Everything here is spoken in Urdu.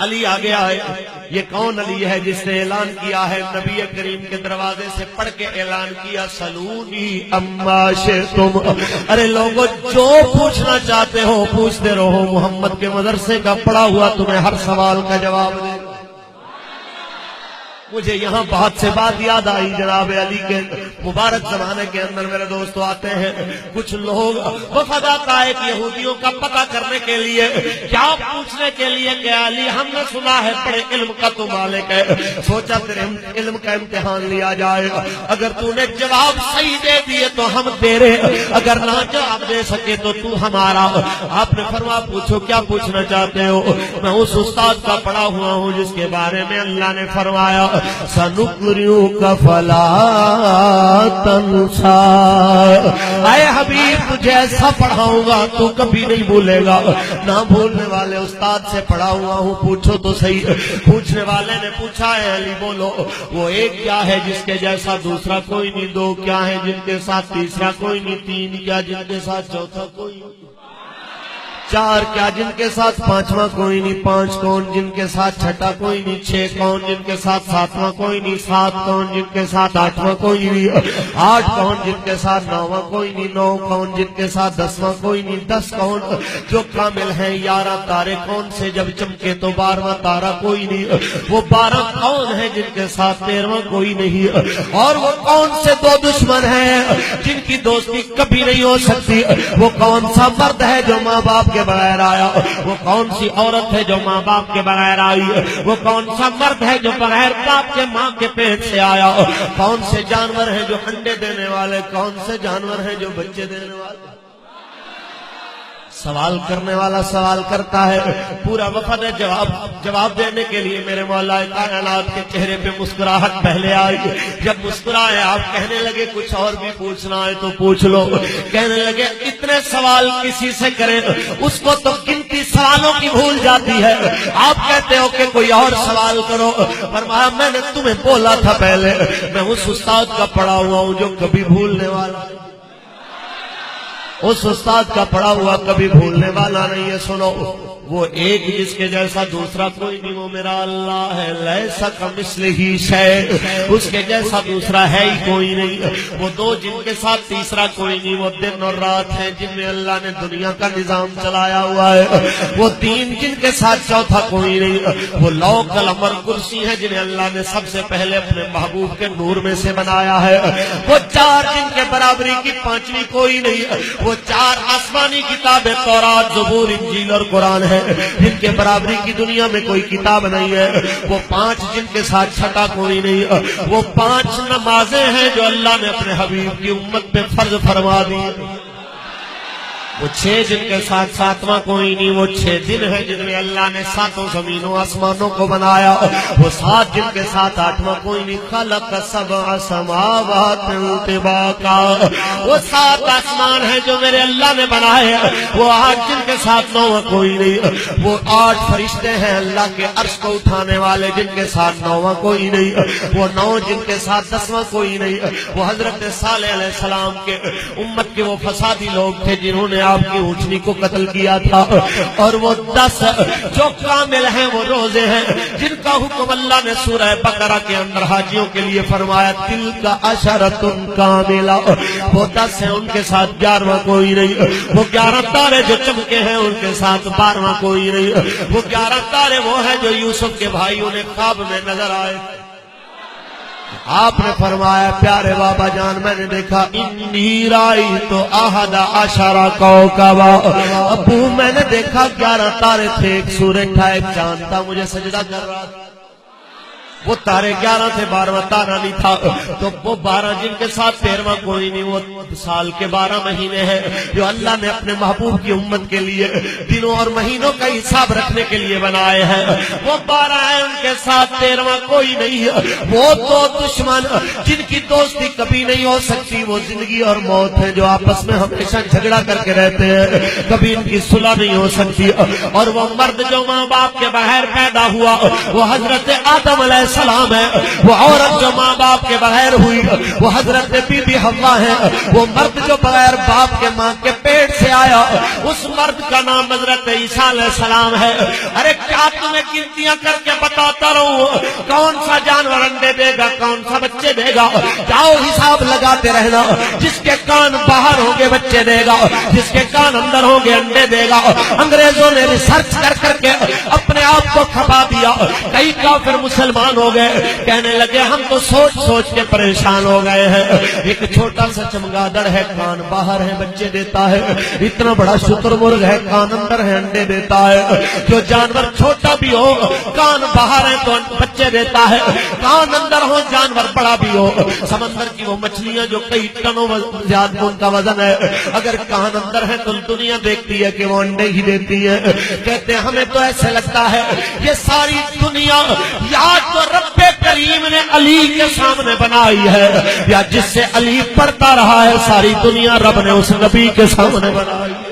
علی آگے آئے. یہ کون علی ہے جس نے اعلان کیا ہے نبی کریم کے دروازے سے پڑھ کے اعلان کیا سلونی اما شئتم. ارے لوگوں جو پوچھنا چاہتے ہو پوچھتے رہو، محمد کے مدرسے کا پڑھا ہوا تمہیں ہر سوال کا جواب دے. مجھے یہاں بات سے بات یاد آئی. جناب علی کے مبارک زمانے کے اندر میرے دوستو آتے ہیں کچھ لوگ وفادات آئے یہودیوں کا پتہ کرنے کے لیے، کیا پوچھنے کے لیے کہ علی ہم نے سنا ہے بڑے علم کا تو مالک ہے، سوچا تیرے علم کا امتحان لیا جائے گا، اگر تو نے جواب صحیح دے دیے تو ہم تیرے، اگر نہ جواب دے سکے تو تو ہمارا. آپ نے فرمایا پوچھو کیا پوچھنا چاہتے ہو. میں اس استاد کا پڑھا ہوا ہوں جس کے بارے میں اللہ نے فرمایا سنقرئک فلا تنسى. اے حبیب تجھے ایسا پڑھاؤں گا تو کبھی نہیں بھولے گا. نہ بھولنے والے استاد سے پڑھا ہوا ہوں، پوچھو تو صحیح. پوچھنے والے نے پوچھا ہے علی بولو وہ ایک کیا ہے جس کے جیسا دوسرا کوئی نہیں، دو کیا ہے جن کے ساتھ تیسرا کوئی نہیں، تین کیا جن کے ساتھ چوتھا کوئی نہیں، چار کیا جن کے ساتھ پانچواں کوئی نہیں، پانچ کون جن کے ساتھ چھٹا کوئی نہیں، چھ کون جن کے ساتھ ساتواں کوئی نہیں، سات کون جن کے ساتھ آٹھواں کوئی نہیں، آٹھ کون جن کے ساتھ نواں کوئی نہیں، نو کون جن کے ساتھ دسواں کوئی نہیں، دس کون جو کامل ہیں، 11 تارے کون سے جب چمکے تو 12واں تارا کوئی نہیں، وہ 12 کون ہیں جن کے ساتھ 13واں کوئی نہیں، اور وہ کون سے دو دشمن ہیں جن کی دوستی کبھی نہیں ہو سکتی، وہ کون سا مرد ہے جو ماں باپ کے بغیر آیا، وہ کون سی عورت ہے جو ماں باپ کے بغیر آئی، وہ کون سا مرد ہے جو بغیر باپ کے ماں کے پیٹ سے آیا، کون سے جانور ہیں جو انڈے دینے والے، کون سے جانور ہیں جو بچے دینے والے. سوال کرنے والا سوال کرتا ہے، پورا وفد جواب دینے کے لیے میرے مولا کائنات کے چہرے پہ مسکراہٹ پہلے آئی. جب مسکرائے آپ کہنے لگے کچھ اور بھی پوچھنا ہے تو پوچھ لو. کہنے لگے اتنے سوال کسی سے کریں اس کو تو گنتی سوالوں کی بھول جاتی ہے، آپ کہتے ہو کہ کوئی اور سوال کرو. فرمایا میں نے تمہیں بولا تھا پہلے میں اس استاد کا پڑھا ہوا ہوں جو کبھی بھولنے والا، اس استاد کا پڑھا ہوا کبھی بھولنے والا نہیں ہے. سنو وہ ایک جس کے جیسا دوسرا کوئی نہیں، وہ میرا اللہ ہے. لیس کمثلہ شیء، اس کے جیسا دوسرا ہے ہی کوئی نہیں. وہ دو جن کے ساتھ تیسرا کوئی نہیں، وہ دن اور رات ہیں جن میں اللہ نے دنیا کا نظام چلایا ہوا ہے. وہ تین جن کے ساتھ چوتھا کوئی نہیں، وہ لوح قلم اور کرسی ہیں جنہیں اللہ نے سب سے پہلے اپنے محبوب کے نور میں سے بنایا ہے. وہ چار جن کے برابری کی پانچویں کوئی نہیں، وہ چار آسمانی کتابیں تورات، زبور، انجیل اور قرآن ہے جن کے برابری کی دنیا میں کوئی کتاب نہیں ہے. وہ پانچ جن کے ساتھ چھٹا کوئی نہیں، وہ پانچ نمازیں ہیں جو اللہ نے اپنے حبیب کی امت پہ فرض فرما دی. وہ چھ جن کے ساتھ ساتواں کوئی نہیں، وہ 6 دن ہے جن میں اللہ نے ساتوں زمینوں آسمانوں کو بنایا. وہ 7 جن کے ساتھ آٹھواں کوئی نہیں. خلق 7 سماوات طباقا، وہ 7 آسمان ہیں جو میرے اللہ نے بنائے. وہ 8 جن کے ساتھ 9واں کوئی نہیں. وہ 8 فرشتے ہیں اللہ کے عرش کو اٹھانے والے جن کے ساتھ 9واں کوئی نہیں. وہ 9 جن کے ساتھ 10واں کوئی نہیں. وہ حضرت صالح علیہ السلام کے امت کے وہ فسادی لوگ تھے جنہوں نے آپ کی اونچنی کو قتل کیا تھا. اور وہ 10 جو کامل ہیں وہ روزے ہیں جن کا حکم اللہ نے سورہ بقرہ کے اندر حاجیوں کے لیے فرمایا تلک عشرۃ کاملہ. وہ 10 ہیں ان کے ساتھ 11واں کوئی نہیں. وہ 11 تارے جو چمکے ہیں ان کے ساتھ 12واں کوئی نہیں. وہ 11 تارے وہ ہیں جو یوسف کے بھائیوں نے خواب میں نظر آئے. آپ نے فرمایا پیارے بابا جان میں نے دیکھا انی رأیت احد عشر کوکبا. ابو میں نے دیکھا 11 تارے تھے، ایک سورج تھا، ایک چاند تھا، مجھے سجدہ کر رہا تھا. وہ تارے 11 تھے، 12واں تارا نہیں تھا. تو وہ 12 جن کے ساتھ 13واں کوئی نہیں. وہ سال کے 12 مہینے ہیں جو اللہ نے اپنے محبوب کی امت کے لیے دنوں اور مہینوں کا حساب رکھنے کے لیے بنائے ہیں. وہ 12 ہیں ان کے ساتھ 13واں کوئی نہیں ہے. وہ 2 دشمن جن کی دوستی کبھی نہیں ہو سکتی، وہ زندگی اور موت ہے جو آپس میں ہمیشہ جھگڑا کر کے رہتے ہیں، کبھی ان کی صلح نہیں ہو سکتی. اور وہ مرد جو ماں باپ کے بغیر پیدا ہوا وہ حضرت آدم علیہ السلام ہے، وہ عورت جو ماں باپ کے بغیر ہوئی وہ حضرت بی بی حوا ہے، وہ مرد جو بغیر باپ کے ماں کے پیٹ سے آیا اس مرد کا نام حضرت عیسیٰ علیہ السلام ہے۔ ارے کیا تمہیں گنتیاں کر کے بتاتا رہوں کون سا جانور انڈے دے گا کون سا بچے دے گا؟ جاؤ حساب لگاتے رہنا، جس کے کان باہر ہوں گے بچے دے گا، جس کے کان اندر ہوں گے انڈے دے گا۔ انگریزوں نے ریسرچ کر کے اپنے آپ کو کھپا دیا، کئی کافر مسلمان ہو گئے، کہنے لگے ہم تو سوچ سوچ کے پریشان ہو گئے ہیں، ایک چھوٹا سا چمگادڑ ہے کان باہر ہے بچے دیتا ہے، اتنا بڑا شتر مرغ ہے کان اندر ہے انڈے دیتا ہے۔ جو جانور چھوٹا بھی ہو کان باہر ہے تو بچے دیتا ہے، کان اندر ہو جانور بڑا بھی ہو، سمندر کی وہ مچھلیاں جو کئی ٹنوں زیادہ ان کا وزن ہے، اگر کان اندر ہے تو دنیا دیکھتی ہے کہ وہ انڈے ہی دیتی ہے۔ کہتے ہیں ہمیں تو ایسے لگتا ہے یہ ساری دنیا یا تو رب کریم نے علی کے سامنے بنائی ہے یا جس سے علی پڑھتا رہا ہے ساری دنیا رب نے اس نبی کے سامنے بنائی۔